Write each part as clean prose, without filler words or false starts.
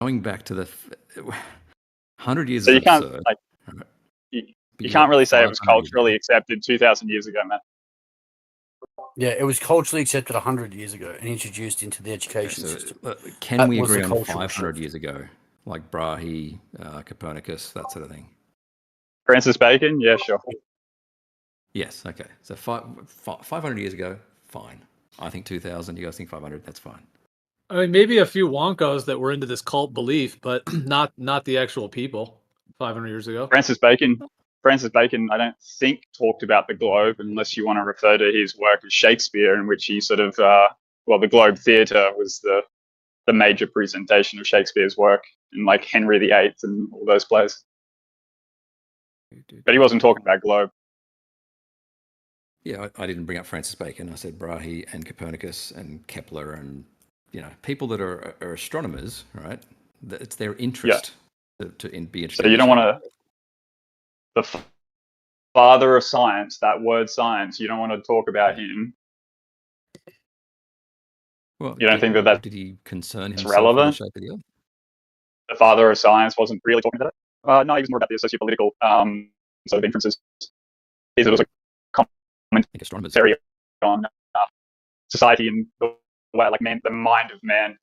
going back to the 100 years. So is you can't absurd. like Right. you can't really say it was 500 years culturally ago. accepted 2,000 years ago, man. Yeah, it was culturally accepted 100 years ago and introduced into the education system. Can That we was the agree on cultural 500 shift. years ago, like Brahe, Copernicus, that sort of thing? Francis Bacon, yeah, sure. Yes. Okay. So 500 years ago, fine. I think 2,000. You guys think 500? That's fine. I mean, maybe a few wonkos that were into this cult belief, but not the actual people 500 years ago. Francis Bacon, I don't think talked about the Globe unless you want to refer to his work as Shakespeare, in which he sort of, the Globe Theatre was the major presentation of Shakespeare's work in like Henry VIII and all those plays. But he wasn't talking about Globe. Yeah, I didn't bring up Francis Bacon. I said Brahe and Copernicus and Kepler and, people that are astronomers, right? It's their interest to be interested. So you don't want to, the father of science, that word science, you don't want to talk about him. Well, you don't think that did he concern himself relevant? with the shape of the Earth? The father of science wasn't really talking about it. No, he was more about the sociopolitical sort of inferences. It was a commentary on society and the way, like the mind of man.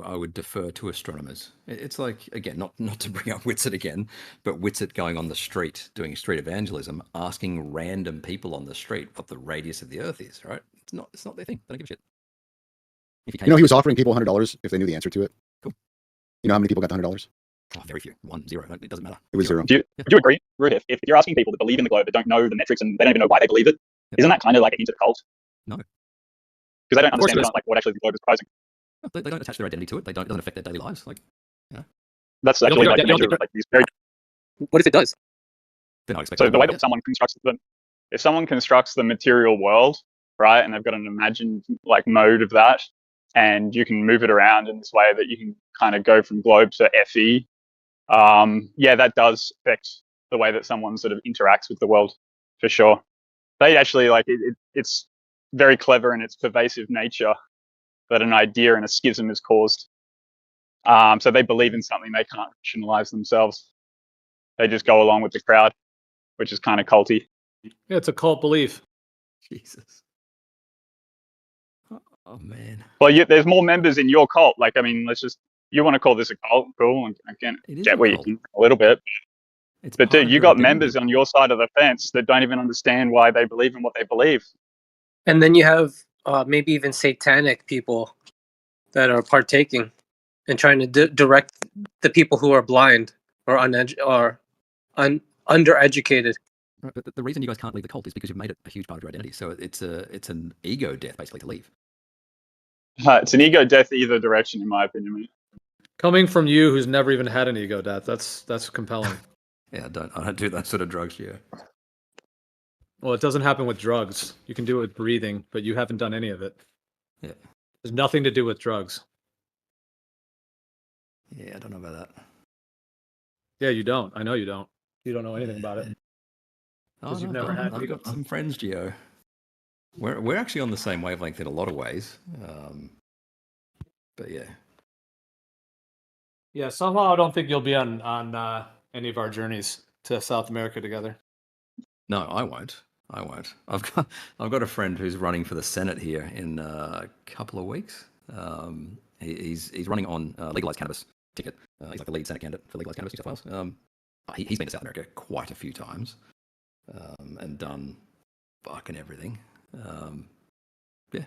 I would defer to astronomers. It's like, again, not to bring up Whitsitt again, but Whitsitt going on the street, doing street evangelism, asking random people on the street what the radius of the Earth is, right? It's not their thing. They don't give a shit. He was offering people $100 if they knew the answer to it. Cool. You know how many people got the $100? Oh, very few. 1, 0. It doesn't matter. It was 0. Would you agree, Roohif? If you're asking people that believe in the Globe that don't know the metrics and they don't even know why they believe it, isn't that kind of like an into the cult? No. Because they don't understand what actually the Globe is proposing. They don't attach their identity to it. It doesn't affect their daily lives. That's actually like the nature of like these very. What if it does? Then I expect. So the way that someone constructs if someone constructs the material world, right, and they've got an imagined like mode of that, and you can move it around in this way that you can kind of go from globe to FE, that does affect the way that someone sort of interacts with the world, for sure. They actually like it's very clever in its pervasive nature that an idea and a schism is caused. So they believe in something they can't rationalize themselves. They just go along with the crowd, which is kind of culty. Yeah, it's a cult belief. Jesus. Oh man. Well, there's more members in your cult. Like, I mean, you want to call this a cult? Cool. I can get where you can a little bit. But dude, you got members on your side of the fence that don't even understand why they believe in what they believe. And then you have maybe even satanic people that are partaking and trying to direct the people who are blind or undereducated. Right, but the reason you guys can't leave the cult is because you've made it a huge part of your identity. So it's an ego death basically to leave. It's an ego death either direction, in my opinion. Coming from you, who's never even had an ego death, that's compelling. Yeah, I don't do that sort of drugs, yeah. Well, it doesn't happen with drugs. You can do it with breathing, but you haven't done any of it. Yeah. There's nothing to do with drugs. Yeah, I don't know about that. Yeah, you don't. I know you don't. You don't know anything about it. Oh, you've never had. I've got some friends, Gio. We're actually on the same wavelength in a lot of ways. But yeah. Yeah, somehow I don't think you'll be on any of our journeys to South America together. No, I won't. I've got a friend who's running for the Senate here in a couple of weeks. He's running on legalized cannabis ticket. He's like the lead Senate candidate for legalized cannabis in New South Wales. He's been to South America quite a few times and done fucking everything. Yeah.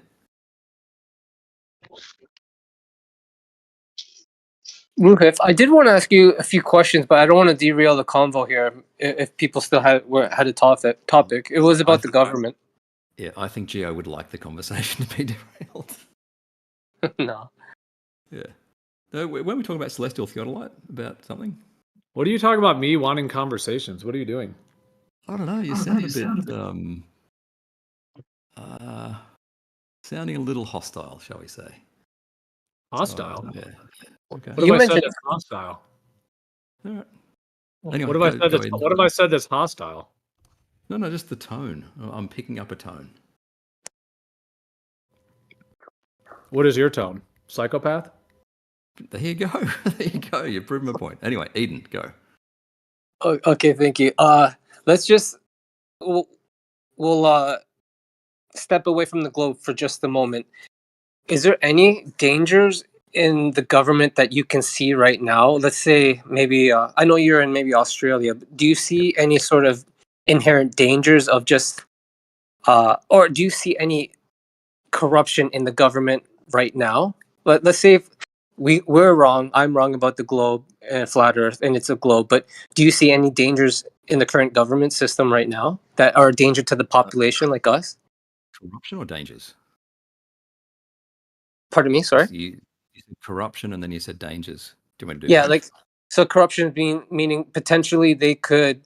Roohif, I did want to ask you a few questions, but I don't want to derail the convo here. If people still had a topic, it was about the government. Yeah, I think Gio would like the conversation to be derailed. No. Yeah. When we talking about celestial theodolite, about something? What are you talking about? Me wanting conversations? What are you doing? I don't know. You sound a bit sounding a little hostile, shall we say? Hostile? So, yeah. Okay. What have I said that's hostile? All right. Anyway, what have I said that's hostile? No, just the tone. I'm picking up a tone. What is your tone? Psychopath? There you go. There you go. You've proven my point. Anyway, Eden, go. Okay, thank you. Let's just we'll step away from the globe for just a moment. Is there any dangers in the government that you can see right now? Let's say maybe I know you're in maybe Australia. But do you see any sort of inherent dangers of just or do you see any corruption in the government right now? Let's say if we're wrong, I'm wrong about the globe and flat Earth, and it's a globe. But do you see any dangers in the current government system right now that are a danger to the population like us? Corruption or dangers? Pardon me, sorry. You said corruption and then you said dangers. Do you want me to do Yeah, both? like so corruption meaning potentially they could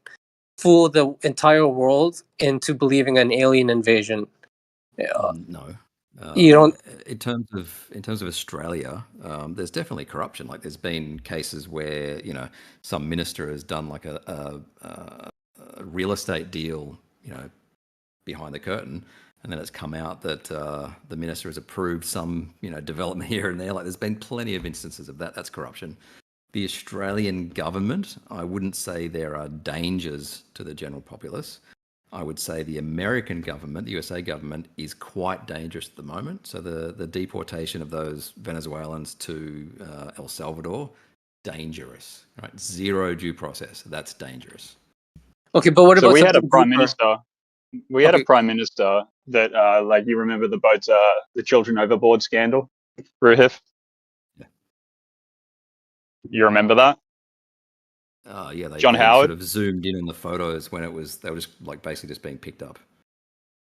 fool the entire world into believing an alien invasion. No. You don't. In terms of Australia, there's definitely corruption. Like there's been cases where some minister has done like a real estate deal, behind the curtain, and then it's come out that the minister has approved some development here and there. Like there's been plenty of instances of that. That's corruption. The Australian government, I wouldn't say there are dangers to the general populace. I would say the American government, the USA government, is quite dangerous at the moment. So the deportation of those Venezuelans to El Salvador, dangerous, right? Zero due process. That's dangerous. Okay, but what So about we had a something prime deeper? minister. We had a Okay. prime minister that, like, you remember the boat, the children overboard scandal, Roohif? Yeah. You remember that? Yeah, John they Howard? sort of zoomed in on the photos when they were just like basically just being picked up.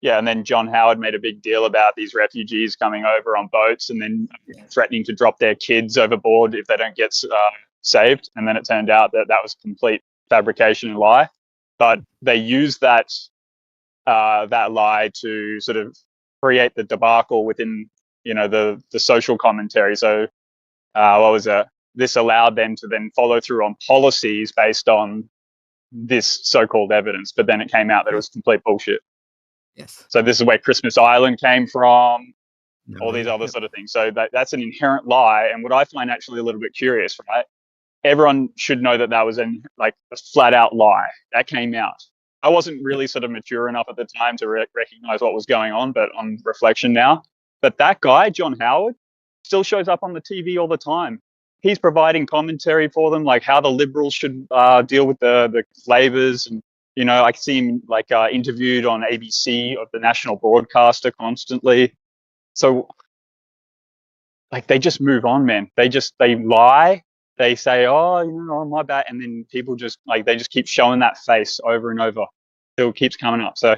Yeah, and then John Howard made a big deal about these refugees coming over on boats and then threatening to drop their kids overboard if they don't get saved. And then it turned out that that was complete fabrication and lie. But they used that lie to sort of create the debacle within the social commentary. So what was it? This allowed them to then follow through on policies based on this so-called evidence, but then it came out that it was complete bullshit. Yes. So this is where Christmas Island came from, all these Yeah, other yep. sort of things. So that's an inherent lie. And what I find actually a little bit curious, right? Everyone should know that was a flat out lie that came out. I wasn't really sort of mature enough at the time to recognize what was going on, but on reflection now, but that guy, John Howard, still shows up on the TV all the time. He's providing commentary for them, like how the Liberals should deal with the Labours. And, I see him interviewed on ABC of the national broadcaster constantly. So they just move on, man. They lie. They say, oh, my bad. And then people just they just keep showing that face over and over till it keeps coming up. So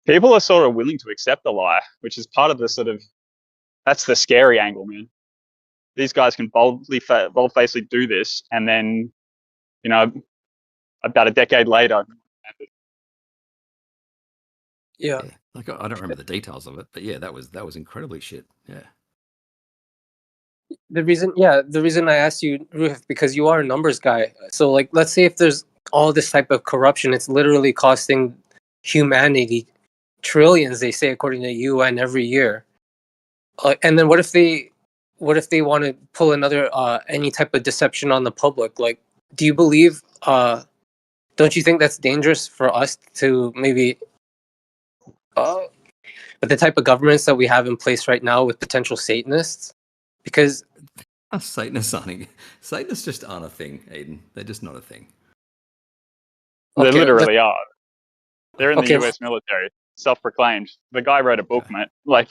people are sort of willing to accept the lie, which is part of the that's the scary angle, man. These guys can bold-facedly do this. And then, about a decade later. Yeah. Like I don't remember the details of it, but yeah, that was incredibly shit. Yeah. The reason I asked you, Roof, because you are a numbers guy. So, let's say if there's all this type of corruption, it's literally costing humanity trillions. They say, according to the UN, every year. And then what if they want to pull another any type of deception on the public? Like, do you believe? Don't you think that's dangerous for us to maybe? But the type of governments that we have in place right now with potential Satanists, because Satanists just aren't a thing, Eden. They're just not a thing. They okay, literally are. They're in the okay. US military, self-proclaimed. The guy wrote a book, mate. Yeah.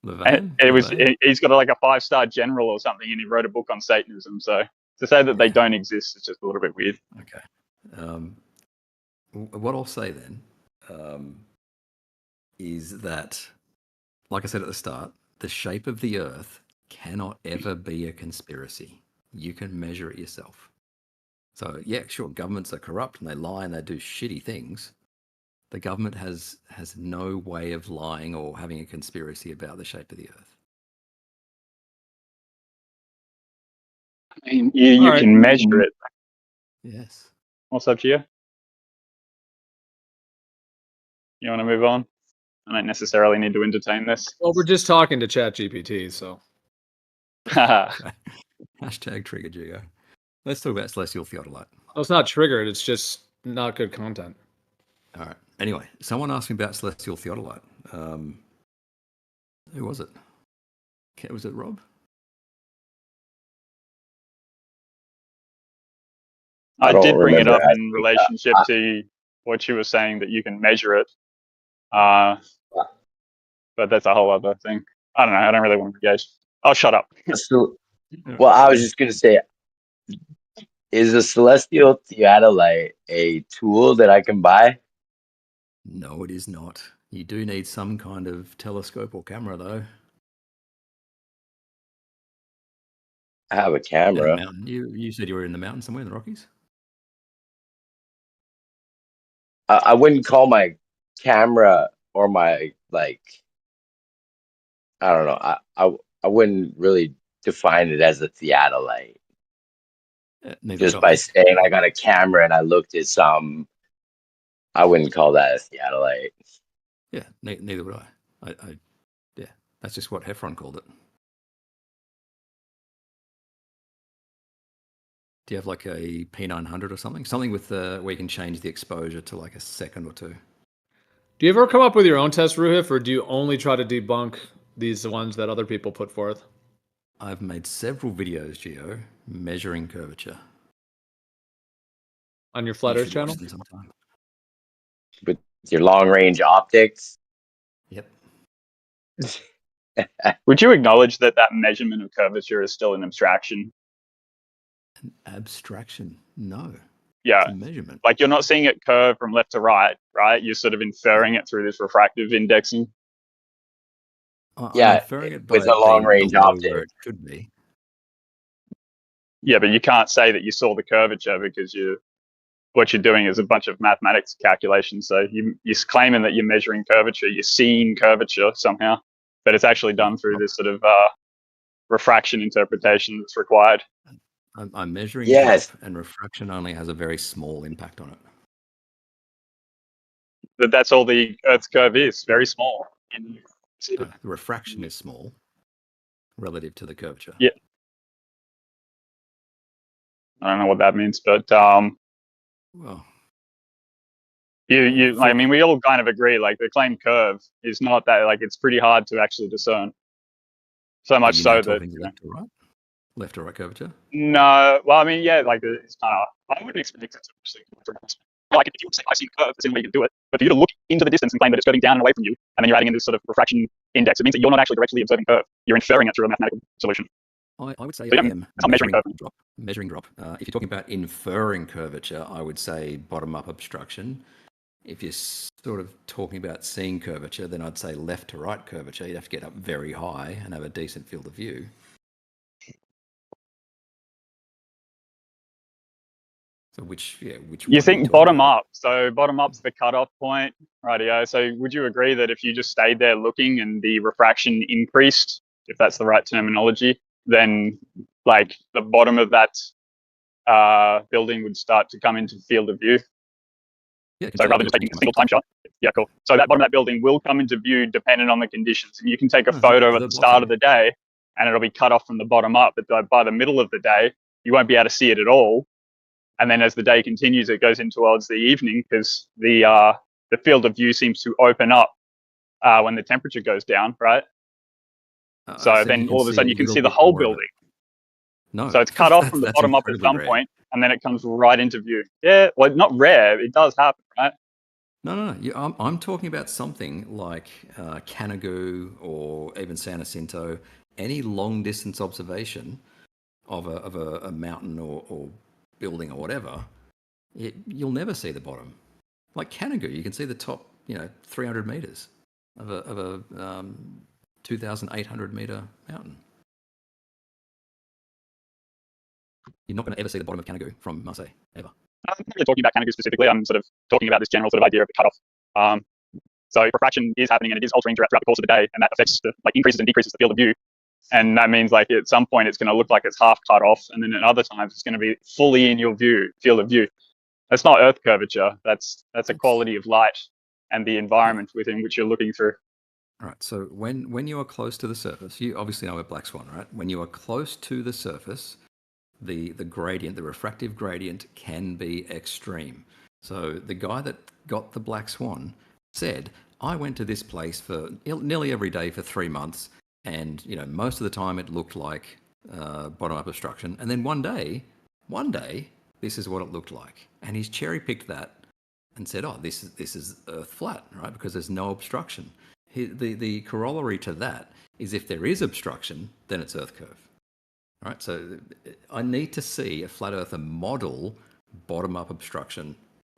Levain? He's got a 5-star general or something, and he wrote a book on Satanism. So to say that they don't exist is just a little bit weird. Okay. What I'll say then is that, like I said at the start, the shape of the Earth cannot ever be a conspiracy. You can measure it yourself. So yeah, sure, governments are corrupt and they lie and they do shitty things. The government has no way of lying or having a conspiracy about the shape of the Earth. I mean, you All can measure it. Yes. What's up to you? You want to move on? I don't necessarily need to entertain this. Well, we're just talking to ChatGPT, so Okay. Hashtag trigger Geo. Let's talk about celestial theodolite. well, it's not triggered. It's just not good content. All right. Anyway, someone asked me about celestial theodolite. Who was it? Was it Rob? I don't did bring it remember up in asking that. relationship to what you were saying that you can measure it. But that's a whole other thing. I don't know. I don't really want to engage. Oh, shut up. So, well, I was just gonna say, is a celestial theodolite a tool that I can buy? No, it is not. You do need some kind of telescope or camera, though. I have a And a camera. mountain. You said you were in the mountains somewhere in the Rockies? I wouldn't call my camera or my I don't know. I wouldn't really define it as a theodolite. Neither Just would by I. saying I got a camera and I looked at some, I wouldn't call that a theodolite. Yeah, neither would I. Yeah, that's just what Heffron called it. Do you have like a P900 or something? Something with where you can change the exposure to like a second or two. Do you ever come up with your own test, Roohif, or do you only try to debunk these ones that other people put forth? I've made several videos, Geo, measuring curvature. On your You Flat Earth should watch channel? them sometime. With your long range optics. Yep. Would you acknowledge that that measurement of curvature is still an abstraction? An abstraction? No. Yeah. It's a measurement. Like you're not seeing it curve from left to right, right? You're sort of inferring it through this refractive indexing. I'm Yeah, inferring it with by a long being range below optic. where it should be. Yeah, but you can't say that you saw the curvature because what you're doing is a bunch of mathematics calculations. So you're claiming that you're measuring curvature, you're seeing curvature somehow, but it's actually done through this sort of refraction interpretation that's required. I'm measuring Yes. drop, and refraction only has a very small impact on it. That's all the Earth's curve is, very small. The refraction is small relative to the curvature. Yeah. I don't know what that means, but Well, I mean, we all kind of agree, like the claimed curve is not that, like it's pretty hard to actually discern. So much you now so that talking left or right curvature. no, well, I mean, yeah, like it's kind of, I wouldn't expect it to actually. Like if you would say I see the curve, there's no way you can do it. But for you to look into the distance and claim that it's curving down and away from you, and then you're adding in this sort of refraction index, it means that you're not actually directly observing curve. You're inferring it through a mathematical solution. I would say So, I yeah, am it's not measuring curve. drop. Measuring drop. If you're talking about inferring curvature, I would say bottom-up obstruction. If you're sort of talking about seeing curvature, then I'd say left to right curvature. You'd have to get up very high and have a decent field of view. So which You think bottom up? So bottom up's the cutoff point, rightio. So would you agree that if you just stayed there looking and the refraction increased, if that's the right terminology, then like the bottom of that building would start to come into field of view? Yeah, so rather than just taking a single time shot. Yeah, cool. So that bottom of that building will come into view dependent on the conditions. And you can take a photo at the start of the day and it'll be cut off from the bottom up. But by the middle of the day, you won't be able to see it at all. And then as the day continues, it goes into towards the evening because the field of view seems to open up when the temperature goes down, right? So then all of a sudden you can see the whole building. No. So it's cut off from the bottom up at some point, and then it comes right into view. Yeah, well, not rare. It does happen, right? No. I'm talking about something like Canigou or even San Jacinto. Any long distance observation of a mountain or building or whatever, you'll never see the bottom. Like Canigou, you can see the top, 300 meters of a 2,800 meter mountain. You're not going to ever see the bottom of Canigou from Marseille, ever. I'm not really talking about Canigou specifically. I'm sort of talking about this general sort of idea of the cutoff. So refraction is happening and it is altering throughout the course of the day, and that affects increases and decreases the field of view. And that means like at some point it's going to look like it's half cut off, and then at other times it's going to be fully in your field of view. That's not Earth curvature. That's a quality of light, and the environment within which you're looking through. All right. So when you are close to the surface, you obviously know a black swan, right? When you are close to the surface, the gradient, the refractive gradient, can be extreme. So the guy that got the black swan said, I went to this place for nearly every day for 3 months, and most of the time it looked like bottom-up obstruction. And then one day, this is what it looked like, and he's cherry-picked that and said, oh, this is Earth flat, right? Because there's no obstruction. The corollary to that is if there is obstruction, then it's Earth curve. All right, so I need to see a flat earther model bottom-up obstruction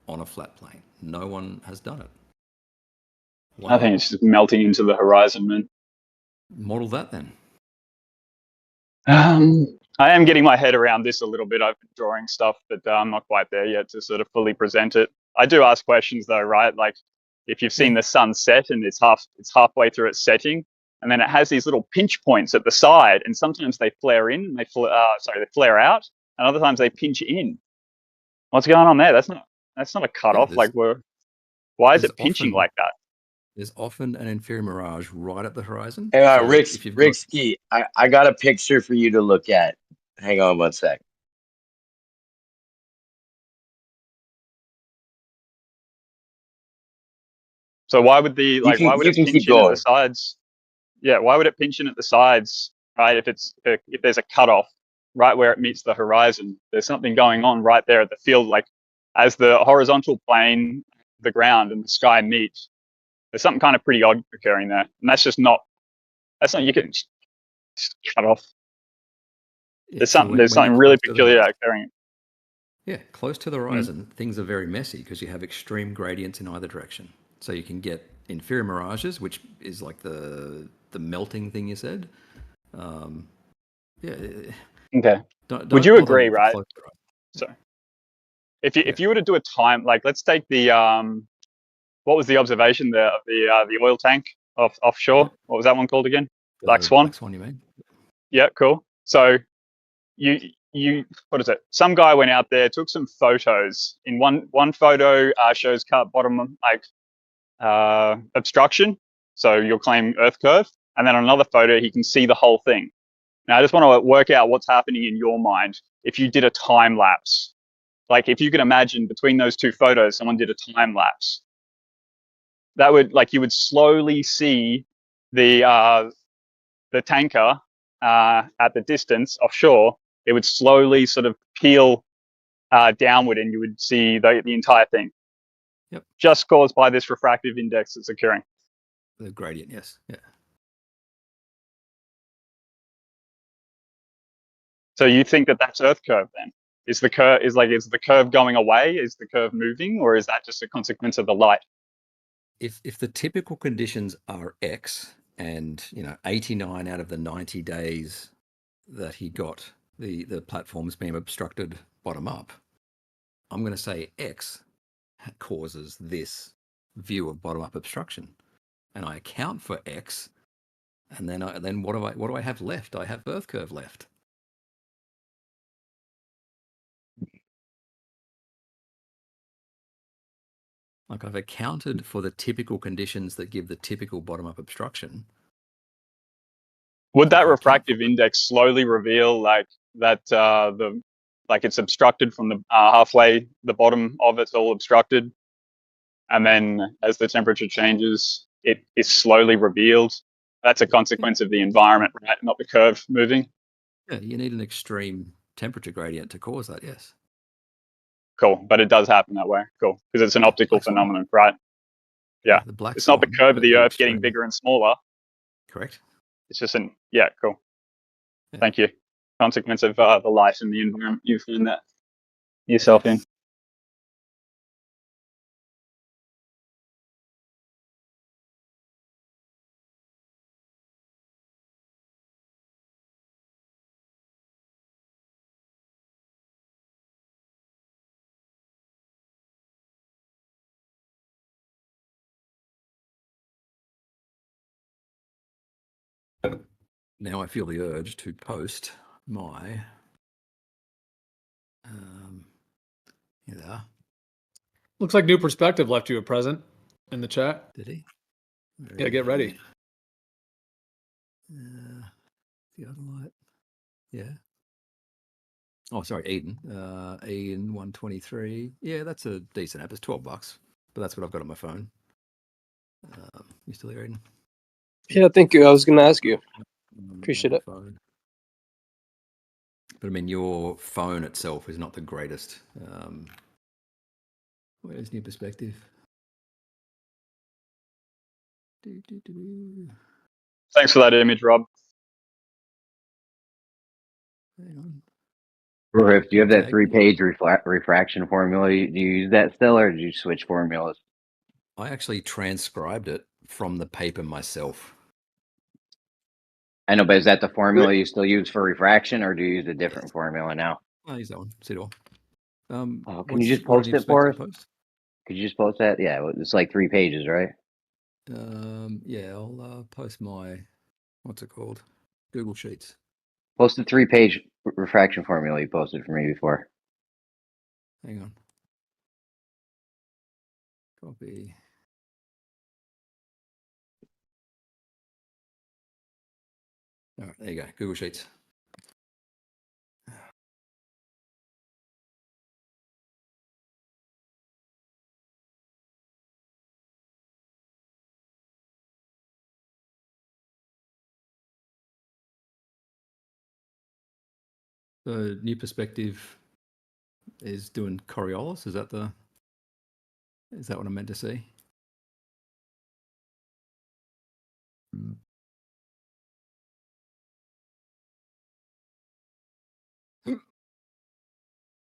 on a flat plane. No one has done it. I think it's just melting into the horizon, man. Model that then. I am getting my head around this a little bit. I've been drawing stuff, but I'm not quite there yet to sort of fully present it. I do ask questions though, right? Like if you've seen the sun set and it's halfway through its setting, and then it has these little pinch points at the side, and sometimes they flare in and they flare out, and other times they pinch in. What's going on there? That's not a cutoff. Why is it pinching like that? There's often an inferior mirage right at the horizon. Hang on, So Ricksky, I got a picture for you to look at. Hang on one sec. So why would why would it pinch in at the sides? Yeah, why would it pinch in at the sides, right? If there's a cutoff right where it meets the horizon, there's something going on right there at the field. Like as the horizontal plane, the ground, and the sky meet, there's something kind of pretty odd occurring there, and that's not you can just cut off. Yeah, there's something really peculiar occurring. Yeah, close to the horizon, things are very messy because you have extreme gradients in either direction. So you can get inferior mirages, which is like the melting thing you said. Yeah. Okay. Would you agree, right? So, if you were to do a time, like let's take the what was the observation there of the oil tank offshore? What was that one called again? Black Swan. Black Swan, you mean? Yeah, cool. So you what is it? Some guy went out there, took some photos. In one photo shows bottom obstruction, so you'll claim Earth curve, and then on another photo he can see the whole thing. Now I just want to work out what's happening in your mind if you did a time lapse. Like if you can imagine between those two photos, someone did a time lapse. That would you would slowly see the tanker at the distance offshore. It would slowly sort of peel downward, and you would see the entire thing. Yep. Just caused by this refractive index that's occurring. The gradient, yes. Yeah. So you think that that's Earth curve then? Is the curve going away? Is the curve moving, or is that just a consequence of the light? If the typical conditions are X, and 89 out of the 90 days that he got the platforms being obstructed bottom up, I'm going to say X causes this view of bottom up obstruction, and I account for X, and then what do I have left? I have Earth curve left. Like I've accounted for the typical conditions that give the typical bottom up obstruction. Would that refractive index slowly reveal that it's obstructed from the halfway, the bottom of it's all obstructed, and then as the temperature changes, it is slowly revealed? That's a consequence of the environment, right? Not the curve moving. Yeah, you need an extreme temperature gradient to cause that, yes. Cool, but it does happen that way. Cool, because it's an optical phenomenon, right? Yeah, it's not the curve of the Earth getting bigger and smaller. Correct. It's just cool. Yeah. Thank you. Consequence of the light and the environment you find that yourself in. Now I feel the urge to post my Looks like New Perspective left you a present. in the chat. Did he? Yeah, get ready. The other light. Yeah. Oh, sorry, Eden. Eden 123. Yeah, that's a decent app. It's $12, but that's what I've got on my phone. You still there, Eden? Yeah, thank you. I was going to ask you. Appreciate it. Phone. But I mean, your phone itself is not the greatest. Where's New Perspective? Thanks for that image, Rob. Hang on. Roohif, do you have that Tag. 3-page refraction formula? Do you use that still, or did you switch formulas? I actually transcribed it from the paper myself. I know, but is that the formula you still use for refraction, or do you use a different formula now? I'll use that one. See it all. Can you just post it for us? Could you just post that? Yeah, it's like 3 pages, right? Yeah, I'll post my, what's it called? Google Sheets. Post the 3-page refraction formula you posted for me before. Hang on. Copy. All right, there you go. Google Sheets. The New Perspective is doing Coriolis. Is that what I'm meant to see?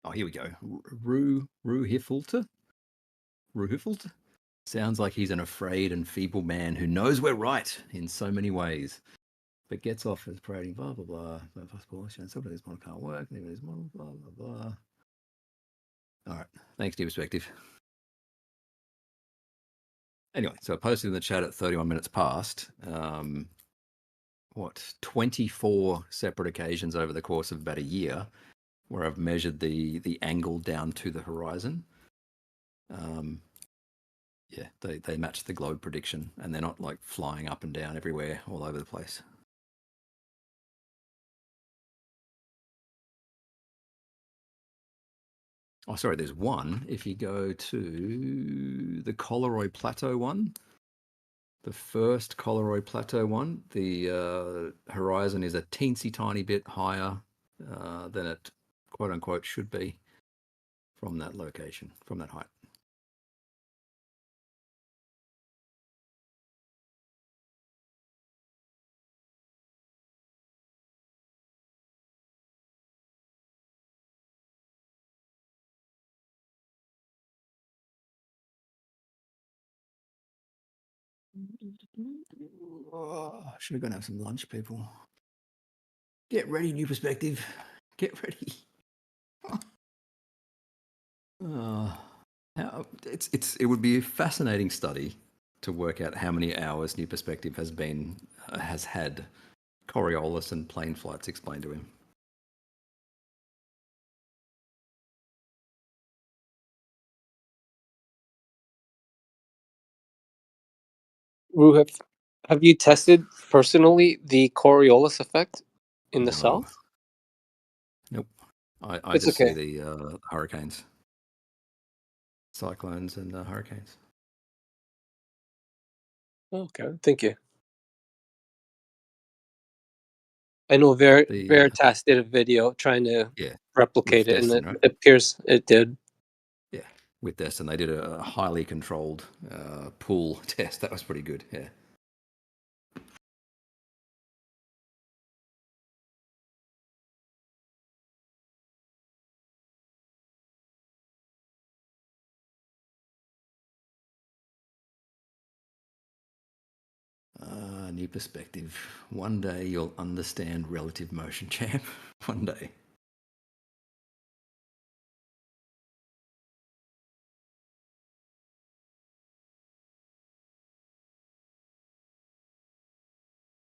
Oh, here we go. Roohif. Sounds like he's an afraid and feeble man who knows we're right in so many ways, but gets off as parading blah blah blah. Some of this model can't work. Even his model blah blah blah. All right, thanks, New Perspective. Anyway, so I posted in the chat at 31 minutes past. 24 separate occasions over the course of about a year, where I've measured the angle down to the horizon. Yeah, they match the globe prediction, and they're not like flying up and down everywhere, all over the place. Oh, sorry, there's one. If you go to the Coleroy Plateau one, the first Coleroy Plateau one, the horizon is a teensy tiny bit higher than it, quote unquote, should be from that location, from that height. Oh, should have gone have some lunch, people. Get ready, New Perspective. Get ready. It would be a fascinating study to work out how many hours New Perspective has had Coriolis and plane flights explained to him. Roohif, have you tested personally the Coriolis effect in the south? Nope. I It's just okay. see the hurricanes, cyclones, and hurricanes. Okay, thank you. I know Veritas did a video trying to replicate it, and Destin, right? it appears it did. Yeah, with Destin, they did a highly controlled pool test. That was pretty good. Yeah. New Perspective. One day you'll understand relative motion, champ. One day.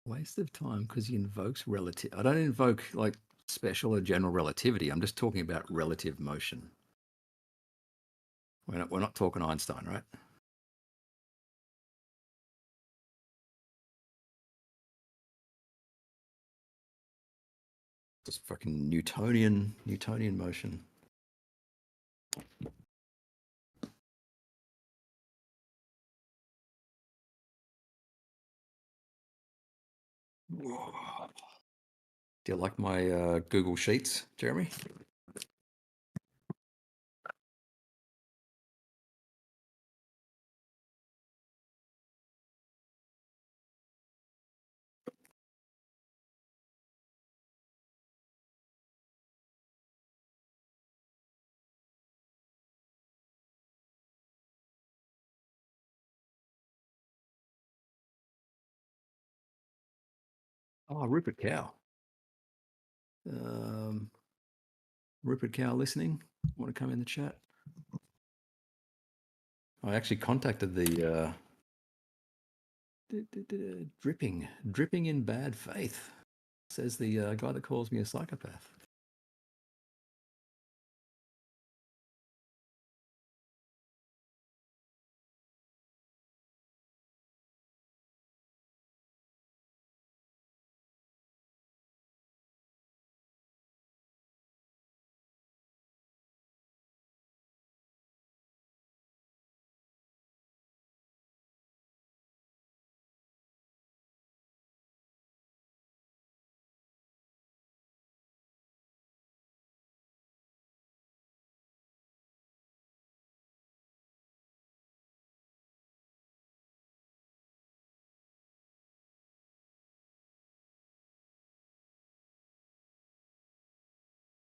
Waste of time because he invokes relative. I don't invoke like special or general relativity. I'm just talking about relative motion. We're not talking Einstein, right? Just fucking Newtonian motion. Whoa. Do you like my Google Sheets, Jeremy? Oh, Rupert Cow. Rupert Cow listening. Want to come in the chat? I actually contacted the dripping in bad faith, says the guy that calls me a psychopath.